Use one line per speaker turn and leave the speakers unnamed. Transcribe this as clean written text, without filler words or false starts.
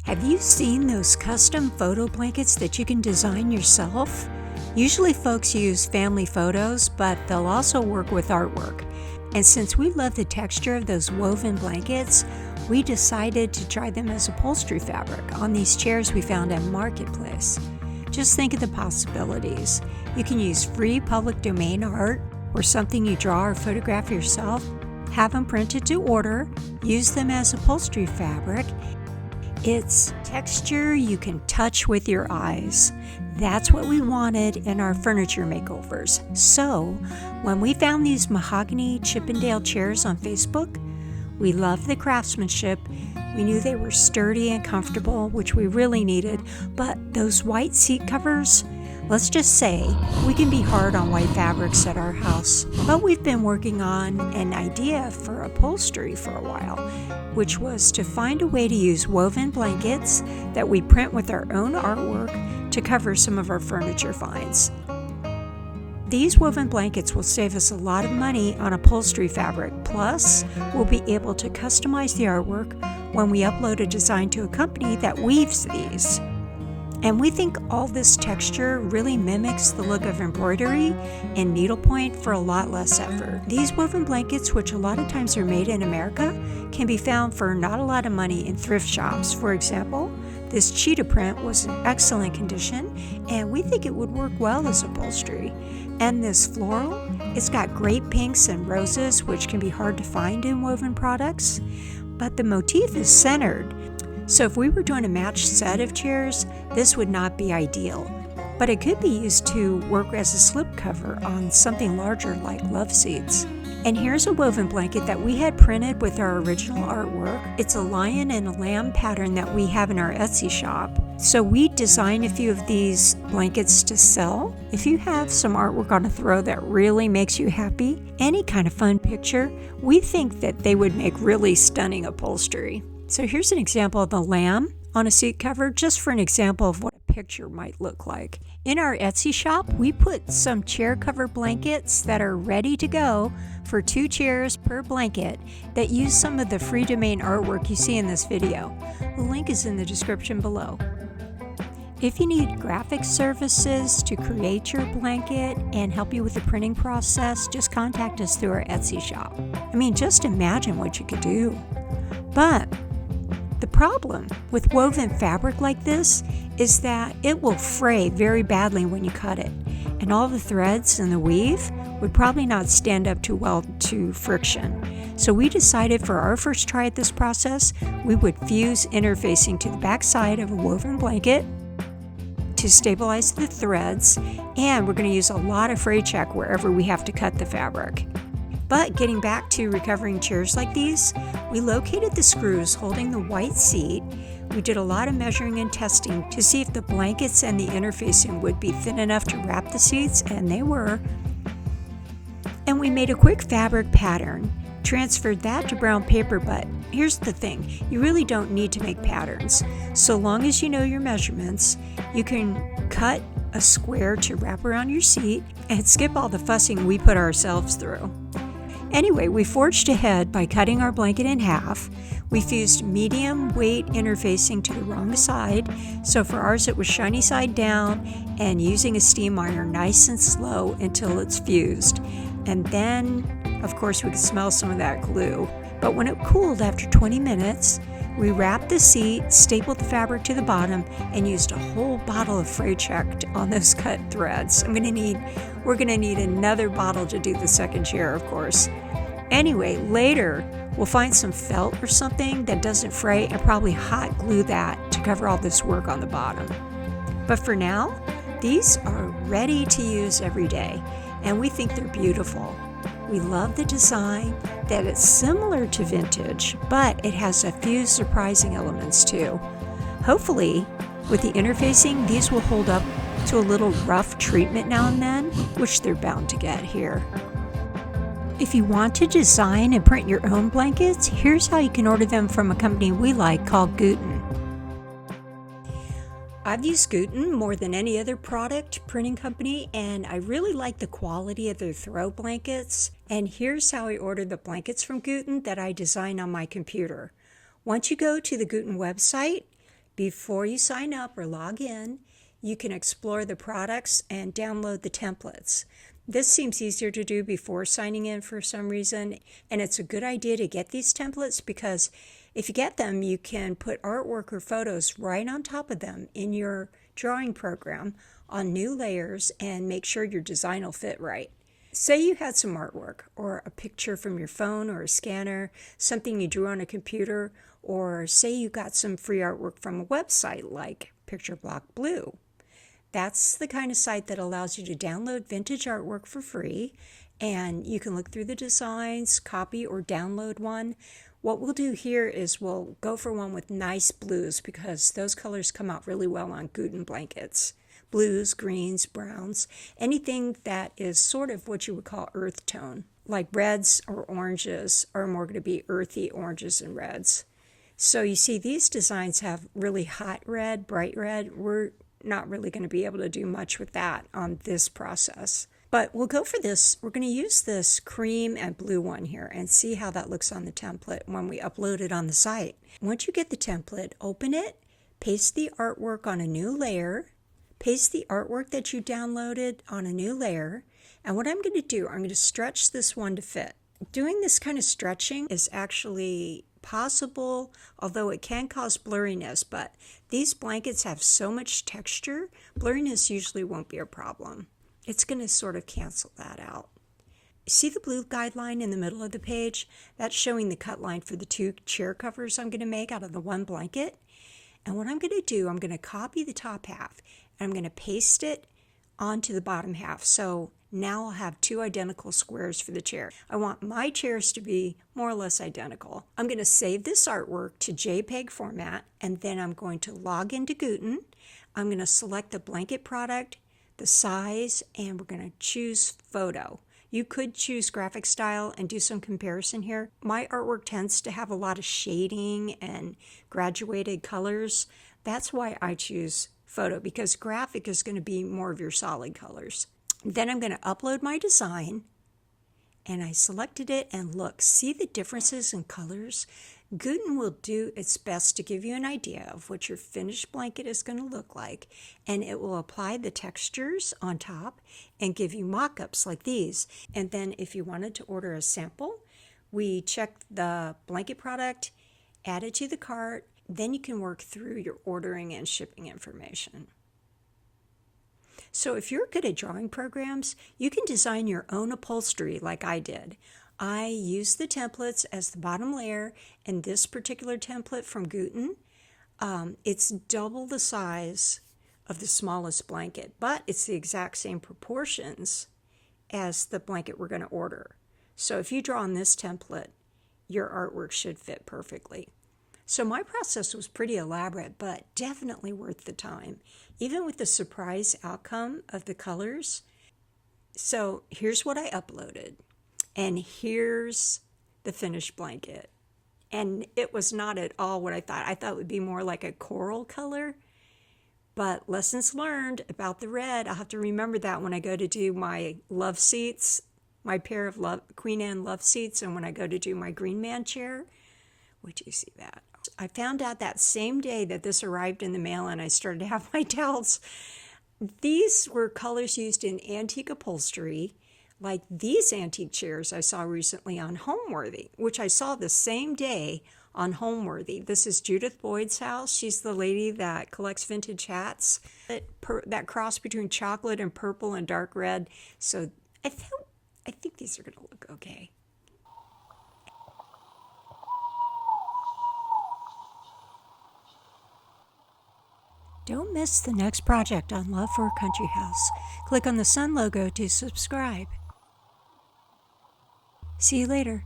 Have you seen those custom photo blankets that you can design yourself? Usually folks use family photos, but they'll also work with artwork. And since we love the texture of those woven blankets, we decided to try them as upholstery fabric on these chairs we found at Marketplace. Just think of the possibilities. You can use free public domain art or something you draw or photograph yourself, have them printed to order, use them as upholstery fabric. It's texture you can touch with your eyes. That's what we wanted in our furniture makeovers. So, when we found these mahogany Chippendale chairs on Facebook, we loved the craftsmanship. We knew they were sturdy and comfortable, which we really needed, but those white seat covers, let's just say we can be hard on white fabrics at our house. But we've been working on an idea for upholstery for a while, which was to find a way to use woven blankets that we print with our own artwork to cover some of our furniture finds. These woven blankets will save us a lot of money on upholstery fabric, plus we'll be able to customize the artwork when we upload a design to a company that weaves these. And we think all this texture really mimics the look of embroidery and needlepoint for a lot less effort. These woven blankets, which a lot of times are made in America, can be found for not a lot of money in thrift shops. For example, this cheetah print was in excellent condition, and we think it would work well as upholstery. And this floral, it's got great pinks and roses, which can be hard to find in woven products, but the motif is centered. So if we were doing a matched set of chairs, this would not be ideal. But it could be used to work as a slipcover on something larger like love seats. And here's a woven blanket that we had printed with our original artwork. It's a lion and a lamb pattern that we have in our Etsy shop. So we designed a few of these blankets to sell. If you have some artwork on a throw that really makes you happy, any kind of fun picture, we think that they would make really stunning upholstery. So here's an example of the lamb on a seat cover, just for an example of what a picture might look like. In our Etsy shop, we put some chair cover blankets that are ready to go for 2 chairs per blanket that use some of the free domain artwork you see in this video. The link is in the description below. If you need graphic services to create your blanket and help you with the printing process, just contact us through our Etsy shop. I mean, just imagine what you could do. But the problem with woven fabric like this is that it will fray very badly when you cut it, and all the threads and the weave would probably not stand up too well to friction. So we decided for our first try at this process, we would fuse interfacing to the back side of a woven blanket to stabilize the threads, and we're going to use a lot of Fray Check wherever we have to cut the fabric. But getting back to recovering chairs like these, we located the screws holding the white seat. We did a lot of measuring and testing to see if the blankets and the interfacing would be thin enough to wrap the seats, and they were. And we made a quick fabric pattern, transferred that to brown paper, but here's the thing, you really don't need to make patterns. So long as you know your measurements, you can cut a square to wrap around your seat and skip all the fussing we put ourselves through. Anyway, we forged ahead by cutting our blanket in half. We fused medium weight interfacing to the wrong side, so for ours it was shiny side down, and using a steam iron nice and slow until it's fused. And then, of course, we could smell some of that glue. But when it cooled after 20 minutes, we wrapped the seat, stapled the fabric to the bottom, and used a whole bottle of Fray Check on those cut threads. We're gonna need another bottle to do the second chair, of course. Anyway, later we'll find some felt or something that doesn't fray and probably hot glue that to cover all this work on the bottom. But for now, these are ready to use every day, and we think they're beautiful. We love the design, that it's similar to vintage, but it has a few surprising elements too. Hopefully, with the interfacing, these will hold up to a little rough treatment now and then, which they're bound to get here. If you want to design and print your own blankets, here's how you can order them from a company we like called Gooten. I've used Gooten more than any other product printing company, and I really like the quality of their throw blankets. And here's how I ordered the blankets from Gooten that I designed on my computer. Once you go to the Gooten website, Before you sign up or log in, you can explore the products and download the templates. This seems easier to do before signing in for some reason, and it's a good idea to get these templates because if you get them, you can put artwork or photos right on top of them in your drawing program on new layers and make sure your design will fit right. Say you had some artwork or a picture from your phone or a scanner, something you drew on a computer, or say you got some free artwork from a website like Picture Block Blue. That's the kind of site that allows you to download vintage artwork for free, and you can look through the designs, copy or download one. What we'll do here is we'll go for one with nice blues because those colors come out really well on Gooten blankets. Blues, greens, browns, anything that is sort of what you would call earth tone, like reds or oranges are more going to be earthy oranges and reds. So you see these designs have really hot red, bright red. We're not really going to be able to do much with that on this process. But we'll go for this. We're going to use this cream and blue one here and see how that looks on the template when we upload it on the site. Once you get the template, open it, paste the artwork on a new layer, paste the artwork that you downloaded on a new layer, and what I'm going to do, I'm going to stretch this one to fit. Doing this kind of stretching is actually possible, although it can cause blurriness, but these blankets have so much texture, blurriness usually won't be a problem. It's going to sort of cancel that out. See the blue guideline in the middle of the page? That's showing the cut line for the 2 chair covers I'm going to make out of the one blanket. And what I'm going to do, I'm going to copy the top half and I'm going to paste it onto the bottom half. So now I'll have 2 identical squares for the chair. I want my chairs to be more or less identical. I'm going to save this artwork to JPEG format, and then I'm going to log into Gooten. I'm going to select the blanket product, the size, and we're going to choose photo. You could choose graphic style and do some comparison here. My artwork tends to have a lot of shading and graduated colors. That's why I choose photo, because graphic is going to be more of your solid colors. Then I'm going to upload my design, and I selected it, and look, see the differences in colors? Gooten will do its best to give you an idea of what your finished blanket is going to look like, and it will apply the textures on top and give you mock-ups like these. And then if you wanted to order a sample, we check the blanket product, add it to the cart, then you can work through your ordering and shipping information. So if you're good at drawing programs, you can design your own upholstery like I did. I used the templates as the bottom layer, and this particular template from Gooten, it's double the size of the smallest blanket, but it's the exact same proportions as the blanket we're going to order. So if you draw on this template, your artwork should fit perfectly. So my process was pretty elaborate, but definitely worth the time, even with the surprise outcome of the colors. So here's what I uploaded, and here's the finished blanket. And it was not at all what I thought. I thought it would be more like a coral color, but lessons learned about the red. I'll have to remember that when I go to do my love seats, my pair of Queen Anne love seats, and when I go to do my Green Man chair. Would you see that? I found out that same day that this arrived in the mail and I started to have my towels. These were colors used in antique upholstery, like these antique chairs I saw recently on Homeworthy, which I saw the same day on Homeworthy. This is Judith Boyd's house. She's the lady that collects vintage hats. That cross between chocolate and purple and dark red. So I think these are going to look okay. Don't miss the next project on Love for a Country House. Click on the sun logo to subscribe. See you later.